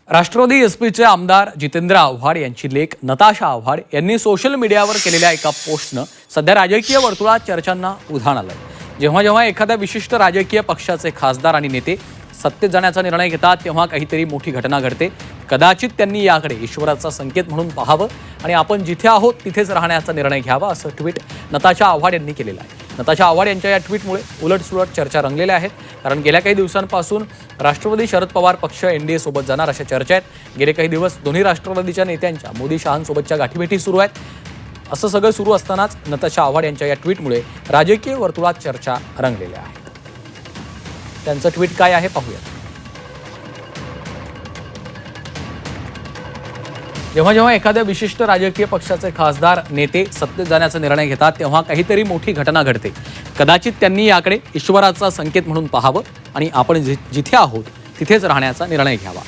राष्ट्रवादी एसपीचे आमदार जितेंद्र आव्हाड यांची लेक नताशा आव्हाड यांनी सोशल मीडियावर केलेल्या एका पोस्टनं सध्या राजकीय वर्तुळात चर्चांना उधाण आलंय। जेव्हा जेव्हा एखाद्या विशिष्ट राजकीय पक्षाचे खासदार आणि नेते सत्तेत जाण्याचा निर्णय घेतात तेव्हा काहीतरी मोठी घटना घडते। कदाचित त्यांनी याकडे ईश्वराचा संकेत म्हणून पाहावं आणि आपण जिथे आहोत तिथेच राहण्याचा निर्णय घ्यावा, असं ट्विट नताशा आव्हाड यांनी केलेलं आहे। नताशा आव्हाड यांच्या या ट्विटमुळे उलटसुलट चर्चा रंगलेल्या आहेत, कारण गेल्या काही दिवसांपासून राष्ट्रवादी शरद पवार पक्ष एनडीए सोबत जाणार अशा चर्चा आहेत। गेले काही दिवस दोन्ही राष्ट्रवादीच्या नेत्यांच्या मोदी शहांसोबतच्या गाठीभेटी सुरू आहेत। असं सगळं सुरू असतानाच नताशा आव्हाड यांच्या या ट्विटमुळे राजकीय वर्तुळात चर्चा रंगलेल्या आहेत। त्यांचं ट्विट काय आहे पाहूया। जेव्हा जेव्हा एखाद्या विशिष्ट राजकीय पक्षाचे खासदार नेते सत्तेत जाण्याचा निर्णय घेतात तेव्हा काहीतरी मोठी घटना घडते। कदाचित त्यांनी याकडे ईश्वराचा संकेत म्हणून पाहावं आणि आपण जिथे आहोत तिथेच राहण्याचा निर्णय घ्यावा।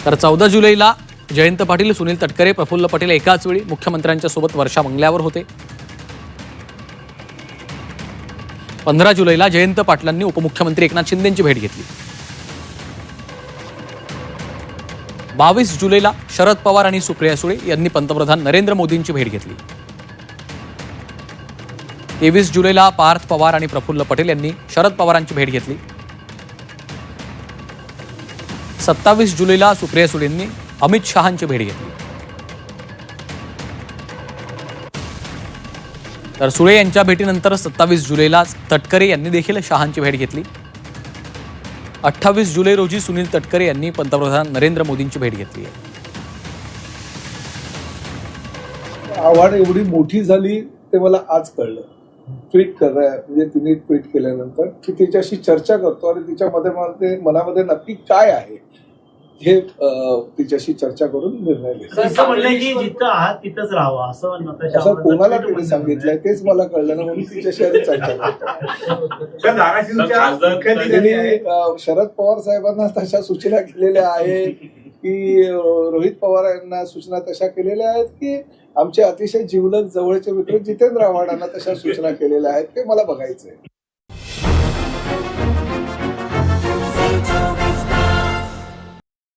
तर 14 जुलैला जयंत पाटील, सुनील तटकरे, प्रफुल्ल पटेल एकाच वेळी मुख्यमंत्र्यांच्या सोबत वर्षा बंगल्यावर होते। 15 जुलैला जयंत पाटलांनी उपमुख्यमंत्री एकनाथ शिंदेंची भेट घेतली। 22 जुलैला शरद पवार आणि सुप्रिया सुळे यांनी पंतप्रधान नरेंद्र मोदींची भेट घेतली। 23 जुलैला पार्थ पवार आणि प्रफुल्ल पटेल यांनी शरद पवारांची भेट घेतली। 27 जुलैला सुप्रिया सुळेंनी अमित शहांची भेट घेतली। तर सुळे यांच्या भेटीनंतर 27 जुलैलाच तटकरे यांनी देखील शहांची भेट घेतली। 28 जुलै रोजी सुनील तटकरे यांनी पंतप्रधान नरेंद्र मोदींची भेट घेतली आहे। आव्हाड एवढी मोठी झाली ते मला आज कळलं। ट्विट म्हणजे तिने ट्विट केल्यानंतर की तिच्याशी चर्चा करतो आणि तिच्या मनामध्ये नक्की काय आहे हे तिच्याशी चर्चा करून निर्णय घेतो। असं म्हणलंय की जिथं आहात तिथंच राहावं असं कोणाला तिने सांगितलंय तेच मला कळलं ना, म्हणून तिच्याशी आधी चर्चा करतो। शरद पवार साहेबांना तशा सूचना केलेल्या आहेत की रोहित पवार यांना सूचना तशा केलेल्या आहेत की आमचे अतिशय जिवलग जवळचे मित्र जितेंद्र आव्हाडांना तशा सूचना केलेल्या आहेत, ते मला बघायचंय।